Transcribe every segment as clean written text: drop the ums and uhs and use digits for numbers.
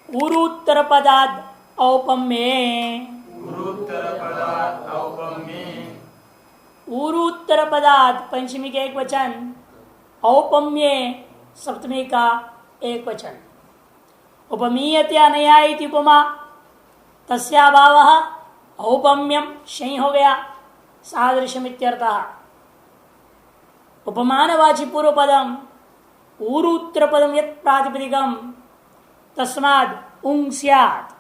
उरुत्तर पदाद औपम्ये उरुत्तर पदाद पंचमी के एक वचन, औपम्ये सप्तमी का एक वचन। उपमीयते अनया इति उपमा तस्याभाव औपम्यम शयी हो गया सादृश्यम इत्यर्थः। उपमानवाची पूर्व पदम ऊरूत्र पदम यत् प्रातिपदिकम तस्माद् उंग स्यात्।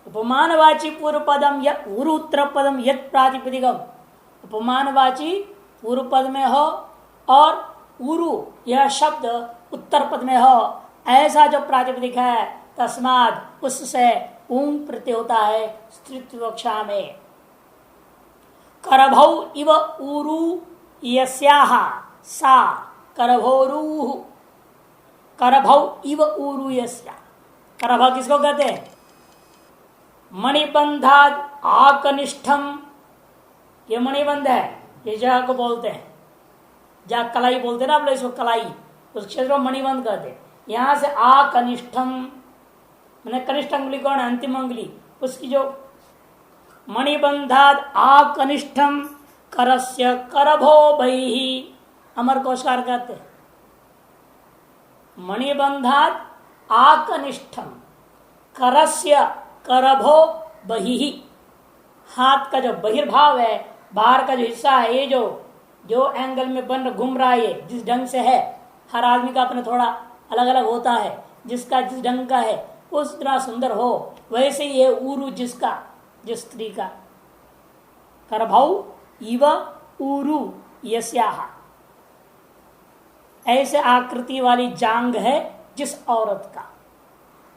उपमानवाची पूर्व पदम या ऊरूत्र पदम यत् प्रातिपदिकम, उपमानवाची पूर्व पद में हो और उरु यह शब्द उत्तर पद में हो, ऐसा जो प्रातिपदिक है तस्माद उससे उंग प्रत्यय होता है स्त्रीत्वक्षा में। करभौ इव ऊरु यस्याः सा करभोरुः। करभौ इव ऊरु यस्या, करभौ किसको कहते हैं? मणिबंधाद आकनिष्ठम, ये मणिबंध है, ये जगह को बोलते हैं, जहाँ कलाई बोलते हैं ना आप लोग इसको, कलाई उस क्षेत्र को मणिबंध कहते हैं। यहां से आकनिष्ठम मैंने कनिष्ठ अंगुली कौन है? अंतिम अंगुली, उसकी जो मणिबंधाद आकनिष्ठम करस्य करभो बहिः, अमर कोशकार कहते हैं मणिबंधाद आकनिष्ठम करस्य करभो बहिः। हाथ का जो बहिर्भाव है, बाहर का जो हिस्सा है, ये जो एंगल में बन घूम रहा है, ये जिस ढंग से है, हर आदमी का अपना थोड़ा अलग अलग होता है, जिसका जिस ढंग का है उस तरह सुंदर हो, वैसे ही ये ऊरु जिसका, जिस स्त्री का। करभौ इव ऊरु यस्याः, ऐसे आकृति वाली जांग है जिस औरत का,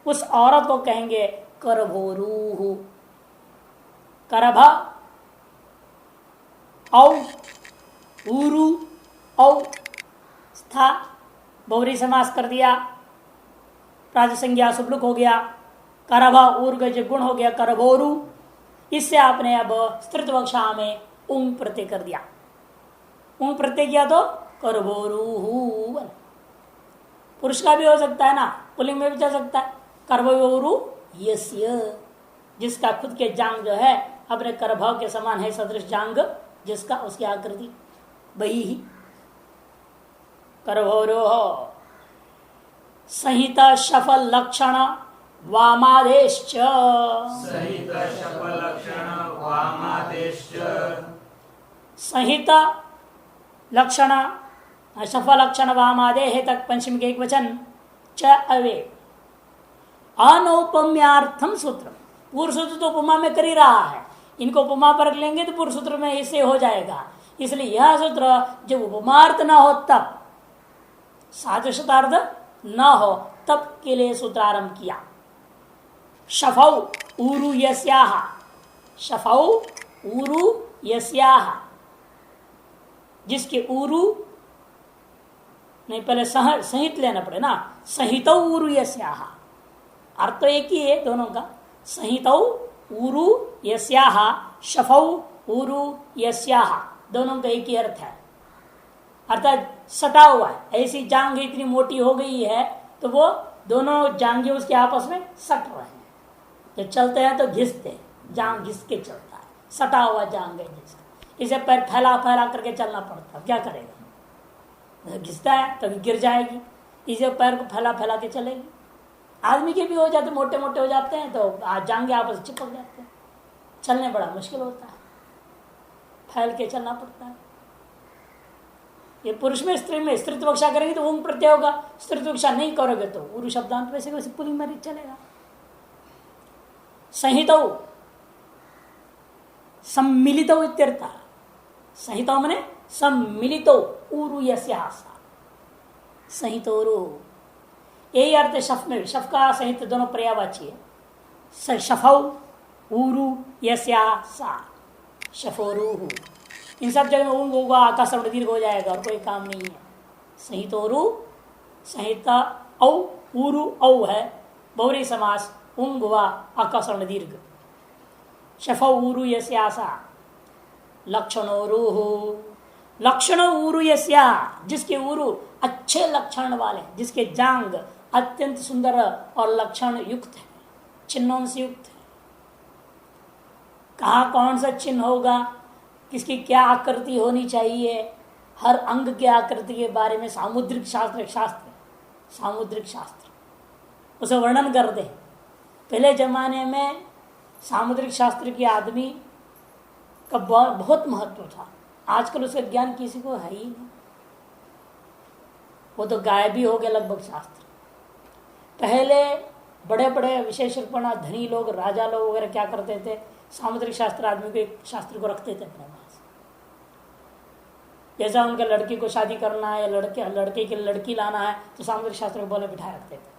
उस औरत को कहेंगे करभोरुः। करभ औ ऊरु औ स्था, बहुरी समास कर दिया, प्राज संज्ञा सुबलुक हो गया, करभ ऊर्ग जो गुण हो गया करभोरु। इससे आपने अब स्त्रीत्वक्षा में उंग प्रत्यय कर दिया, उंग प्रत्यय किया तो करभोरुः। पुरुष का भी हो सकता है ना, पुल्लिंग में भी चल सकता है, करभोरु यस्य, जिसका खुद के जांग जो है अपने करभाव के समान है, सदृश जांग जिसका, उसकी आकृति बहिः। करभोरोः संहिता सफल लक्षण वामादेश्च, संहिता लक्षण सफल लक्षण वामादे है तक पंचमी के एक वचन च अवे अनौपम्यार्थम सूत्र। पूर्व सूत्र तो उपमा में कर ही रहा है, इनको उपमा पर लेंगे तो पूर्व सूत्र में इससे हो जाएगा। इसलिए यह सूत्र जब उपमार्थ न हो तब, सादृश्यतार्थ न हो तब के लिए सूत्र आरंभ किया। शफौ ऊरु यस्याः, शफौ ऊरु यस्याः, जिसके ऊरु नहीं, पहले संहित लेना पड़े ना, संहितौ ऊरु यस्याः, अर्थ तो एक ही है दोनों का। संहितौ ऊरु यस्याः शफौ ऊरु यस्याः, दोनों का एक ही अर्थ है, अर्थात सटा हुआ है। ऐसी जांग इतनी मोटी हो गई है तो वो दोनों जांगे उसके आपस में सट रहे हैं, जब चलते हैं तो घिसते हैं, जांग घिस के चलता है, सटा हुआ जांग है जिसका, इसे पैर फैला फैला करके चलना पड़ता है, क्या करेगा, घिसता है तो गिर जाएगी, इसे पैर को फैला फैला के चलेगी। आदमी के भी हो जाते, मोटे मोटे हो जाते हैं तो जांगे आपस में चिपक जाते हैं, चलने बड़ा मुश्किल होता है, फैल के चलना पड़ता है। ये पुरुष में स्त्री में स्त्रीत्वक्षा करेंगे तो उंग प्रत्यय होगा, स्त्रीत्वक्षा नहीं करोगे तो उरु शब्दांत वैसे वैसे पुलिंग में चलेगा। संहितौ सम्मिलितौ इत्यर्थ, संहितौ माने सम्मिलितौ ऊरु यस्याः, संहितोरु, यही अर्थ है शफ में। शफ का संहित दोनों पर्यायवाची है। शफौ ऊरु यस्याः सा, शफोरुः, इन सब जगह में उंग होगा, आकाश दीर्घ हो जाएगा और कोई काम नहीं है। संहितोरु, संहिता औ ऊरु औ है, बहुरी समास, उंग हुआ आकाश दीर्घ। शफौ ऊरु यस्याः सा लक्षणोरुः, लक्षण ऊरु यस्या, जिसके ऊरु अच्छे लक्षण वाले, जिसके जांग अत्यंत सुंदर और लक्षण युक्त है, चिन्हों से युक्त है। कहाँ कौन सा चिन्ह होगा, किसकी क्या आकृति होनी चाहिए, हर अंग की आकृति के बारे में सामुद्रिक शास्त्र उसे वर्णन कर दे। पहले जमाने में सामुद्रिक शास्त्र के आदमी का बहुत महत्व था। आजकल उसका ज्ञान किसी को है ही नहीं, वो तो गायब ही हो गया लगभग शास्त्र। पहले बड़े बड़े विशेषज्ञ धनी लोग, राजा लोग वगैरह क्या करते थे, सामुद्रिक शास्त्र आदमी को एक शास्त्र को रखते थे अपने पास। जैसा उनका लड़की को शादी करना है, लड़के के लड़की लाना है, तो सामुद्रिक शास्त्र को बोले बिठाए रखते थे।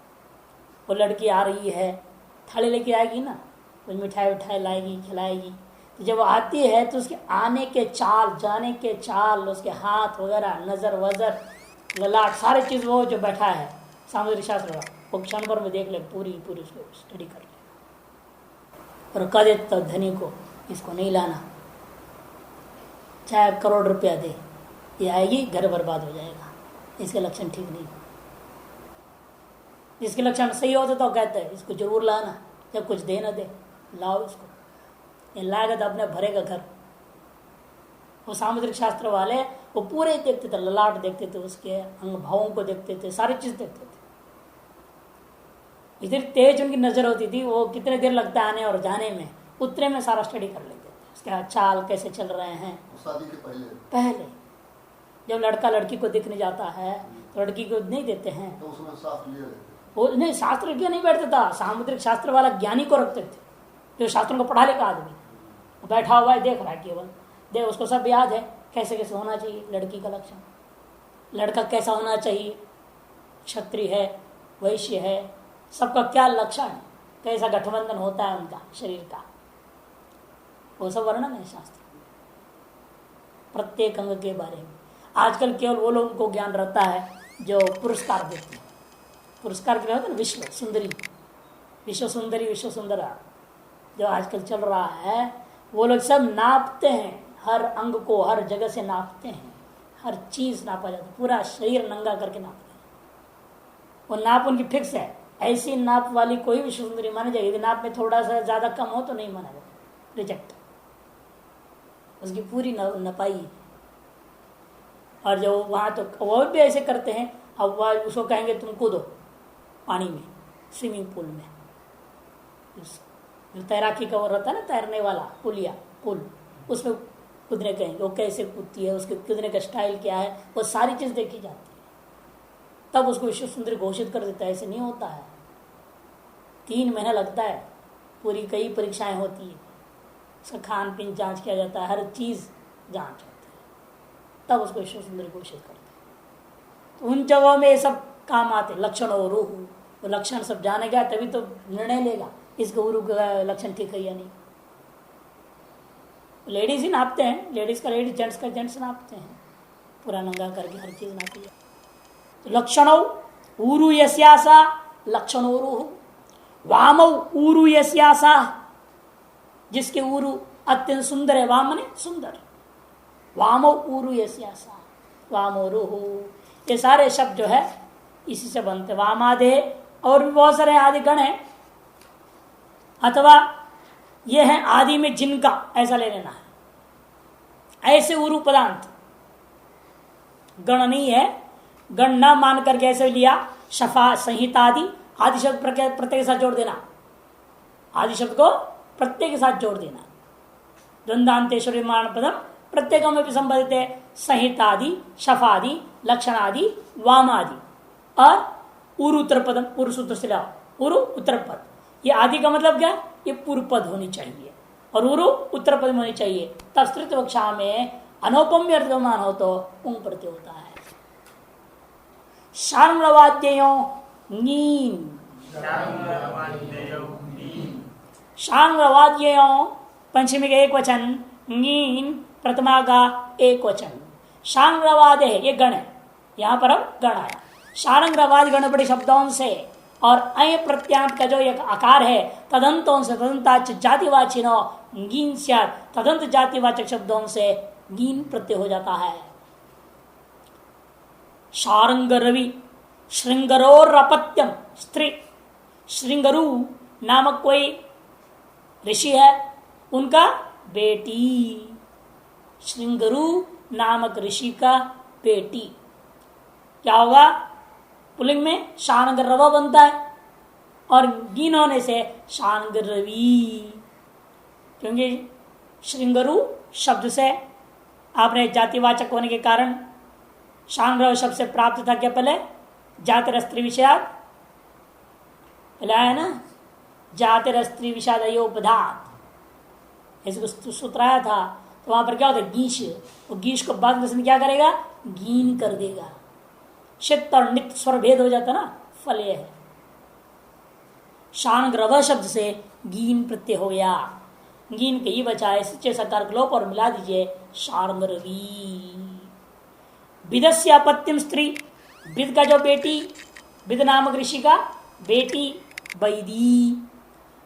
वो लड़की आ रही है, थाली लेके आएगी ना, कुछ मिठाई लाएगी, खिलाएगी। तो जब आती है तो उसके आने के चाल, जाने के चाल, उसके हाथ वगैरह, नजर वजर, ललाट, सारी चीज वो जो बैठा है सामुद्रिक शास्त्र का, वो क्षण भर में देख ले, पूरी उसको स्टडी कर ले और कह देता धनी को इसको नहीं लाना, चाहे करोड़ रुपया दे, ये आएगी घर बर्बाद हो जाएगा, इसके लक्षण ठीक नहीं। इसके लक्षण सही होते तो कहते हैं इसको जरूर लाना, जब कुछ दे ना दे लाओ इसको, ये लाएगा तो अपने भरेगा घर। वो सामुद्रिक शास्त्र वाले वो पूरे देखते थे, ललाट देखते थे, उसके अंग भावों को देखते थे, सारी चीज देखते थे। इतनी तेज उनकी नजर होती थी, वो कितने देर लगता है आने और जाने में, उतने में सारा स्टडी कर लेते थे। उसके चाल कैसे चल रहे हैं। शादी के पहले जब लड़का लड़की को दिखने जाता है तो लड़की को नहीं देते हैं, तो उसमें शास्त्र लिए रहते। वो नहीं, शास्त्र क्यों नहीं बैठता था, सामुद्रिक शास्त्र वाला ज्ञानी को रखते थे, जो शास्त्रों को पढ़ा लिखा आदमी बैठा हुआ है, देख रहा है केवल, देख उसको सब याद है कैसे कैसे होना चाहिए लड़की का लक्षण, लड़का कैसा होना चाहिए, क्षत्रिय है, वैश्य है, सबका क्या लक्षण है, कैसा गठबंधन होता है उनका शरीर का, वो सब वर्णन है शास्त्र प्रत्येक अंग के बारे में। आजकल केवल वो लोगों को ज्ञान रहता है जो पुरस्कार देते हैं, पुरस्कार के होता है ना, विश्व सुंदरी, विश्व सुंदरी, विश्व सुंदरा जो आजकल चल रहा है, वो लोग सब नापते हैं, हर अंग को हर जगह से नापते हैं, हर चीज नापा जाता है, पूरा शरीर नंगा करके नापते हैं। वो नाप उनकी फिक्स है, ऐसी नाप वाली कोई विश्व सुंदरी माना जाएगी, यदि नाप में थोड़ा सा ज्यादा कम हो तो नहीं माना जाएगा, रिजेक्ट, उसकी पूरी नपाई। और जो वहां तो वो भी ऐसे करते हैं, अब वह उसको कहेंगे तुम कूदो पानी में, स्विमिंग पूल में, जो तैराकी का वो रहता है ना, तैरने वाला पुल, उसमें कूदने कहेंगे, वो कैसे कूदती है, उसके कूदने का स्टाइल क्या है, वो सारी चीज देखी जाती है, तब उसको विश्व सुंदरी घोषित कर देता है। ऐसे नहीं होता है, 3 महीना लगता है, पूरी कई परीक्षाएं होती है, उसका खान पीन जांच किया जाता है, हर चीज जांच होती है, तब उसको विश्व सुंदरी घोषित करते हैं। तो उन जगहों में ये सब काम आते, लक्षण और रूह, वो लक्षण सब जानेगा तभी तो निर्णय लेगा इसको गुरु का लक्षण ठीक है या नहीं। लेडीज ही नापते हैं, लेडीज का लेडीज, जेंट्स का जेंट्स नापते हैं, पूरा नंगा करके हर चीज नापी है। तो लक्षणौ ऊरु यस्यासा लक्षणोरु, वामौ ऊरु यस्यासा, जिसके ऊरु अत्यंत सुंदर है, वाम ने सुंदर, वामौ ऊरु यस्यासा वामोरुहु, ये सारे शब्द जो है इसी से बनते, वामादे और भी बहुत सारे आदि गण है, अथवा ये है आदि में जिनका, ऐसा ले लेना है। ऐसे उरु पदांत गण नहीं है, गण न मान करके ऐसे लिया, शफा संहिता आदि शब्द प्रत्येक के साथ जोड़ देना, आदि शब्द को प्रत्येक के साथ जोड़ देना। द्वंद्वांतेश्वरी मान पदम प्रत्येक में भी संबंधित है, संहितादि, शफादि, लक्षणादि, वामादि और उरु उत्तर पदम, पूर्व सूत्र से लाओ, उरु उत्तर पद, ये आदि का मतलब क्या, ये पूर्व पद होनी चाहिए और उरु उत्तर पद में होनी चाहिए, तब स्तृत वक्षा में अनौपम्य अर्थमान हो तो उंग प्रत्यय होता है। शांगवाद्ययों नीन, शांगवाद्ययों पंचमी का एक वचन, नीन प्रथमा का एक वचन। शांग्रवाद है, ये गण है, यहां पर अब गण आया। शारंग्रवाद गणपति शब्दों से और अय प्रत्यांत का जो एक आकार है, तदंतों से, तदंताच जातिवाचिनो गीन स्यात्, तदंत जातिवाचक शब्दों से गीन प्रत्यय हो जाता है। शारंग रवि, श्रृंगरोर अपत्यम स्त्री, श्रृंगरु नामक कोई ऋषि है, उनका बेटी, श्रृंगरु नामक ऋषि का बेटी। क्या होगा? पुलिंग में शानग्रव बनता है और गीन होने से शानग्रवी, क्योंकि श्रृंगरु शब्द से आपने जातिवाचक होने के कारण शानग्रव शब्द से प्राप्त था क्या? पहले जातिर स्त्री विषयाद पहले आया ना, जातिर स्त्री विषाद अयोपधात, ऐसे सूत्र आया था। तो वहां पर क्या होता है? गीश, वो गीश को बाद में क्या करेगा? गीन कर देगा। शित और नित्य स्वर भेद हो जाता ना, फल यह है। शानग्रव शब्द से गीन प्रत्यय हो गया, गीन के ही बचाए सच्चे सकार लोप और मिला दीजिए शानग्रवी। विदस्य अपत्यम स्त्री, विद का जो बेटी, विद नामक ऋषि का बेटी वैदी।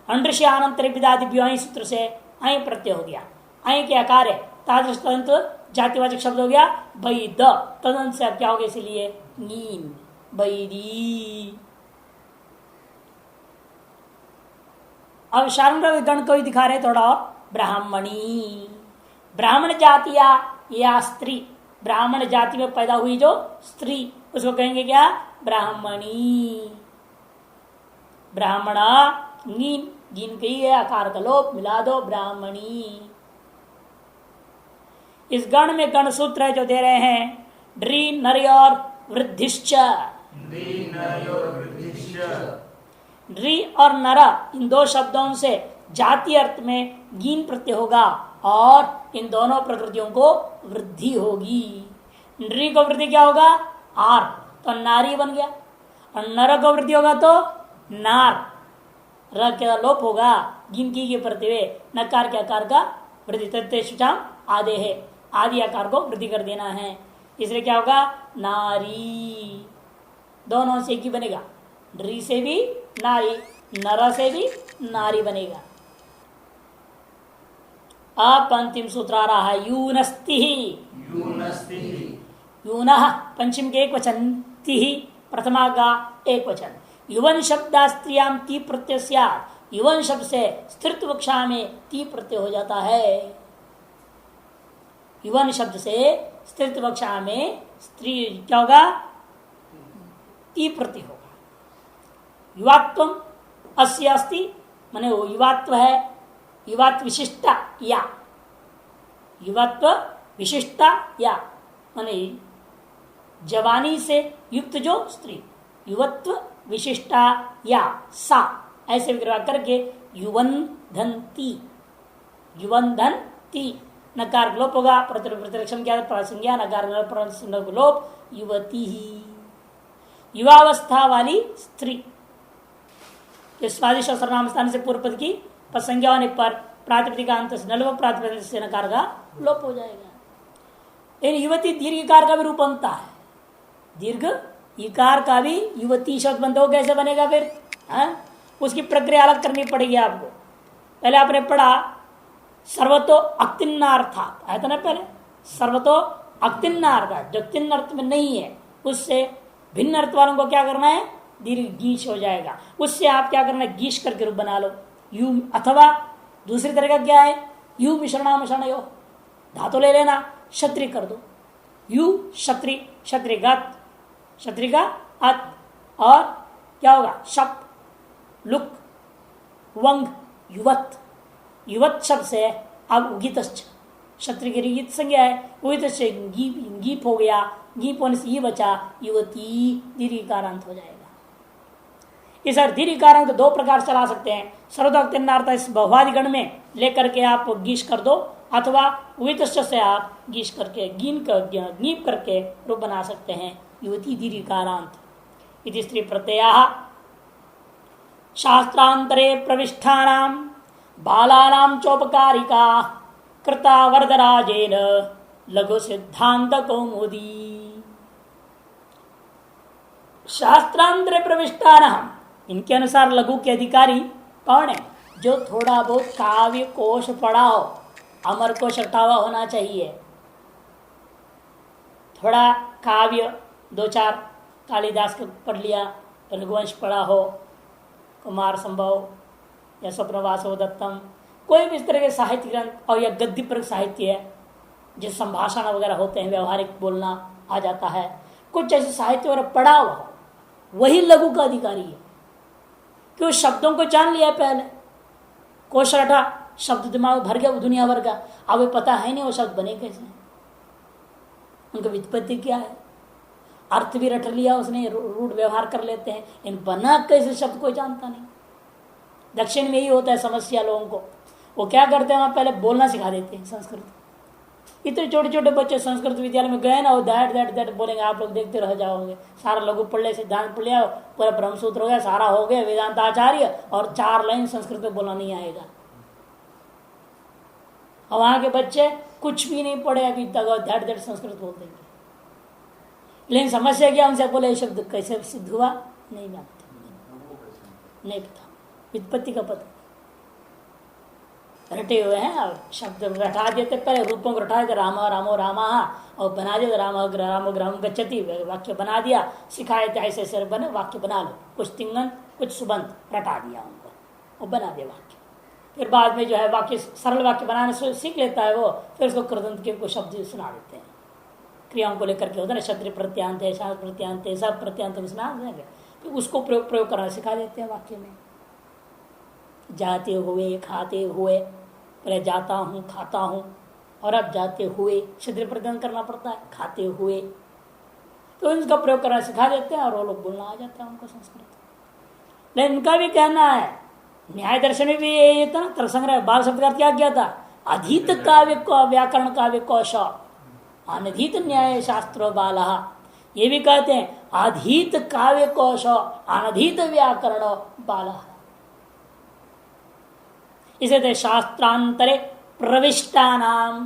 अंडृषि अनंतर विदादिभ्यो सूत्र से अय प्रत्यय हो गया, अय के आकार है तादृश तदंत जातिवाचक शब्द हो गया वैद, तदंत से अब क्या हो गया? इसलिए नीन वैदी। अब शानग्रव गण को ही दिखा रहे थोड़ा और। ब्राह्मणी, ब्राह्मण जातिया या स्त्री, ब्राह्मण जाति में पैदा हुई जो स्त्री, उसको कहेंगे क्या? ब्राह्मणी। ब्राह्मणा नीन, जिन के ही आकार का लोप मिला दो, ब्राह्मणी। इस गण में गण सूत्र जो दे रहे हैं, ड्री नर और वृद्धिश्च, ड्री और नर इन दो शब्दों से जाति अर्थ में गीन प्रत्यय होगा और इन दोनों प्रकृतियों को वृद्धि होगी। ड्री को वृद्धि क्या होगा? आर, तो नारी बन गया, और नर को वृद्धि होगा तो नार, र का लोप होगा, गिन की प्रत्यय नकार के आकार का वृद्धि, तत्तेषाम आदे है, आदि आकार को वृद्धि कर देना है, इसलिए क्या होगा? नारी। दोनों से एक ही बनेगा, ड्री से भी नारी, नर से भी नारी बनेगा। अब अंतिम सूत्र आ रहा है यूनस्ति, यून पंचम के एक वचन, ति प्रथमा का एक वचन। युवन शब्द स्त्रियाम ती प्रत्यय स्यात्, युवन शब्द से स्त्रीत्व कक्षा में ती प्रत्यय हो जाता है। युवन शब्द से स्त्रीत्व कक्षा में स्त्री क्या होगा? ती प्रत्यय होगा। युवात्व अस्य अस्ति, माने वो युवात्व है, युवात्व विशिष्टा या, युवात्व विशिष्टा या माने जवानी से युक्त जो स्त्री, युवत्व विशिष्टा या सा, ऐसे विग्रह करके युवन धनती, युवन धन ती, नकार लोप होगा, प्रतिलक्षण क्या? संज्ञा, नकार लोप, युवती ही, युवावस्था वाली स्त्री। स्वादिष्ट सर्वनाम स्थान से पूर्व पद की संज्ञा होने पर प्रातिपदिक अंत से नलव प्रातिपदिक से नकार का लोप हो जाएगा। इन युवती दीर्घ इकार का भी रूप बनता है, दीर्घ इकार का भी युवती शब्द बनता हो, कैसे बनेगा फिर? उसकी प्रक्रिया अलग करनी पड़ेगी आपको। पहले आपने पढ़ा सर्वतो अक्तिन्नार्थात, आया था ना पहले, सर्वतो अक्तिन्नार्थात, जो तिन्न अर्थ में नहीं है उससे भिन्न अर्थ वालों को क्या करना है? दीर्घ गीश हो जाएगा, उससे आप क्या करना है? गीश करके रूप बना लो। यू अथवा दूसरी तरह का क्या है? यू मिश्रणामशरण यो, धातु ले लेना, क्षत्रि कर दो, यू क्षत्रि, क्षत्रिगत, क्षत्रि का अत, और क्या होगा? शप, लुक, वंग, युवत, युवत शब्द से अब उगित, क्षत्रि की गीत संज्ञा है, उगित से गीप हो गया, गीप होने से ये बचा युवती, दीर्घकारांत हो जाएगा। इस दीर्घकारांत दो प्रकार चला सकते हैं, सर्वोत्तम इस बहुवादिगण में लेकर के आप गीश कर दो, अथवा उगित से आप गीश करके गीप करके रूप बना सकते हैं युवती दीर्घकारांत। इति स्त्री प्रत्यय शास्त्रांतरे प्रविष्टानाम बालानाम चौपकारिका कृता वरदराजेन लघु सिद्धांत कौमुदी। शास्त्रांतरे प्रविष्टानाम, इनके अनुसार लघु के अधिकारी कौन है? जो थोड़ा बहुत काव्य कोश पढ़ा हो, अमर कोश रटा हुआ होना चाहिए, थोड़ा काव्य दो चार कालिदास को पढ़ लिया, रघुवंश पढ़ा हो, कुमार संभव या स्वप्नवासो दत्तम, कोई भी इस तरह के साहित्य ग्रंथ और या गद्य पर साहित्य है जो संभाषण वगैरह होते हैं, व्यवहारिक बोलना आ जाता है, कुछ ऐसे साहित्य वगैरह पढ़ा हुआ हो, वही लघु का अधिकारी है। क्यों? शब्दों को जान लिया पहले, कोश रटा, शब्द दिमाग भर गया दुनिया भर का, अब वो पता है नहीं वो शब्द बने कैसे, उनका व्युत्पत्ति क्या है, अर्थ भी रट लिया उसने, रूढ़ व्यवहार कर लेते हैं, इन बना कैसे शब्द कोई जानता नहीं। दक्षिण में ही होता है समस्या लोगों को, वो क्या करते हैं, वहां पहले बोलना सिखा देते हैं संस्कृत। इतने छोटे छोटे बच्चे संस्कृत विद्यालय में गए ना, वो दैट दैट दैट बोलेंगे, आप लोग देखते रह जाओगे। सारा लघु पढ़ ले, सिद्धांत पढ़ लिया, पूरा ब्रह्मसूत्र हो गया, सारा हो गया वेदांत आचार्य, और 4 लाइन संस्कृत में बोलना नहीं आएगा। और वहां के बच्चे कुछ भी नहीं पढ़े अभी तक और दैट दैट संस्कृत बोल देंगे। लेकिन समस्या क्या, उनसे बोले शब्द कैसे सिद्ध हुआ नहीं जानते, नहीं पता, व्युत्पत्ति का पता रटे हुए हैं और शब्द रटा देते, पहले रूपों को रटा देते, रामा रामो रामा, और बना देते राम रामो ग्राम गच्छति, वाक्य बना दिया, सिखाए थे ऐसे ऐसे बने वाक्य बना लो, कुछ तिंगन कुछ सुबंत रटा दिया उनको, वो बना दे वाक्य। फिर बाद में जो है वाक्य सरल वाक्य बनाने सीख लेता है वो, फिर उसको कृदंत के को शब्द सुना देते हैं, क्रियाओं को लेकर के होता है ना, क्षत्रिय प्रत्यांत है, शास्त्र प्रत्यांत है, सब प्रत्यांत सुना देंगे, फिर उसको प्रयोग करना सिखा देते हैं वाक्य में। जाते हुए खाते हुए, पहले जाता हूँ खाता हूँ, और अब जाते हुए क्षत्रिय प्रत्यांत करना पड़ता है, खाते हुए, तो इनका प्रयोग करना सिखा देते हैं और वो लोग बोलना आ जाता है उनको संस्कृत। लेकिन इनका भी कहना है, न्याय दर्शन में भी ये था ना, तरसंग्रह बाल शब्द का क्या किया था, अधीत काव्य को व्याकरण काव्य कौश, अनधीत न्याय शास्त्रो बाला, ये भी कहते हैं अधीत काव्य कौश अनधीत व्याकरण बाला। इसे थे शास्त्रांतरे प्रविष्टानाम,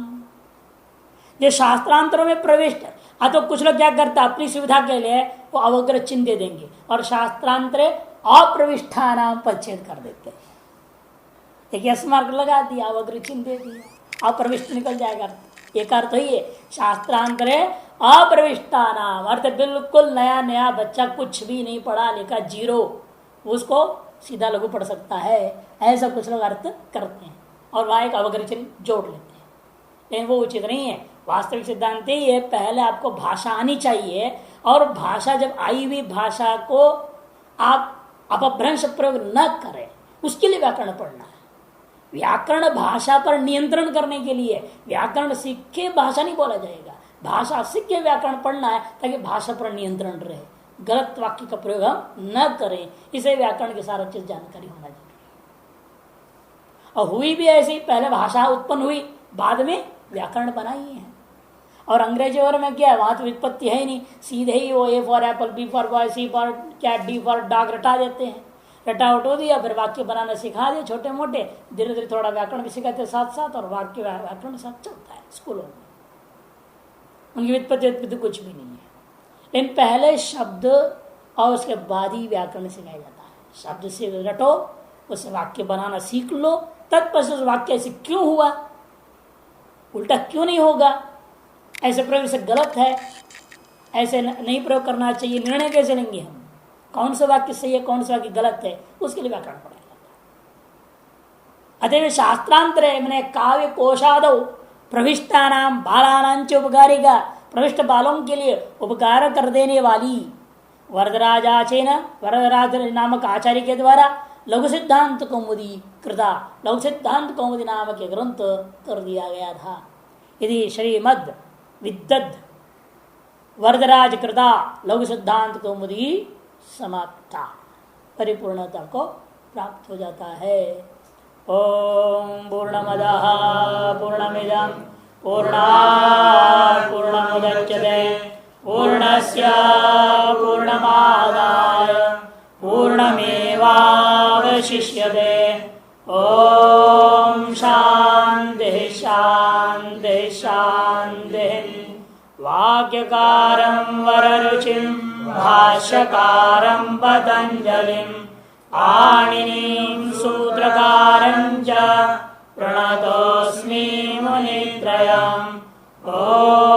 जो शास्त्रांतरों में प्रविष्ट, तो कुछ लोग क्या करते हैं अपनी सुविधा के लिए वो अवग्र चिन्ह दे देंगे और शास्त्रांतरे अप्रविष्टानाम पच्छेद कर देते हैं। देखिए स्मार्क लगा दिया, अवग्र चिन्ह दे दिया, अप्रविष्ट निकल जाएगा। एक अर्थ ही है शास्त्रांतरे अप्रविष्टानाम, अर्थ बिल्कुल नया नया बच्चा कुछ भी नहीं पढ़ा लिखा, जीरो, उसको सीधा लघु पढ़ सकता है, ऐसा कुछ लोग अर्थ करते हैं और वहां एक अवग्र चिन्ह जोड़ लेते हैं। लेकिन वो उचित नहीं है। वास्तविक सिद्धांत ये पहले आपको भाषा आनी चाहिए, और भाषा जब आई हुई भाषा को आप अपभ्रंश प्रयोग न करें, उसके लिए व्याकरण पढ़ना है। व्याकरण भाषा पर नियंत्रण करने के लिए, व्याकरण सीख के भाषा नहीं बोला जाएगा, भाषा सीख के व्याकरण पढ़ना है ताकि भाषा पर नियंत्रण रहे, गलत वाक्य का प्रयोग हम न करें। इसे व्याकरण की सारा चीज जानकारी होना चाहिए। और हुई भी ऐसी, पहले भाषा उत्पन्न हुई, बाद में व्याकरण बनाई है। और अंग्रेजी और में क्या है, वहां तो व्युत्पत्ति है ही नहीं, सीधे ही वो A for apple, B for boy, C for cat, D for dog रटा देते हैं। रटा उठो दिया, फिर वाक्य बनाना सिखा दिए छोटे मोटे, धीरे धीरे थोड़ा व्याकरण भी सिखाते साथ साथ, और वाक्य व्याकरण साथ चलता है स्कूलों में। उनकी व्युत्पत्ति कुछ भी नहीं है। लेकिन पहले शब्द और उसके बाद ही व्याकरण सिखाया जाता है। शब्द से रटो, उसे वाक्य बनाना सीख लो, तत्पश्चात उस वाक्य ऐसे क्यों हुआ, उल्टा क्यों नहीं होगा, ऐसे प्रयोग से गलत है, ऐसे नहीं प्रयोग करना चाहिए, निर्णय कैसे लेंगे हम, कौन सा वाक्य सही है कौन सा वाक्य गलत है, उसके लिए व्याकरण पढ़ाया जाता है। अतः शास्त्रांतरे मैंने काव्य कोशादौ प्रविष्टानाम बालानांच उपकारिका, प्रविष्ट बालों के लिए उपकार कर देने वाली वरदराजाचेन, वरदराज नामक आचार्य के द्वारा लघु सिद्धांत कौमुदी कृता, लघु सिद्धांत कौमुदी नामक ग्रंथ कर दिया गया था। यदि श्रीमद विद्वद वरदराज कृता लघु सिद्धांत कौमुदी समाप्ता, परिपूर्णता को प्राप्त हो जाता है। ओम पूर्णमदः पूर्णमिदं पूर्णात् पूर्णमुदच्यते पूर्णस्य पूर्णमादाय पूर्णमेवावशिष्यते। ओम शांति शांति शांति। वाक्यकारं वररुचिं भाष्यकारं पतञ्जलिं पाणिनीं सूत्रकारं च प्रणतोऽस्मि मुनित्रयम्। ओम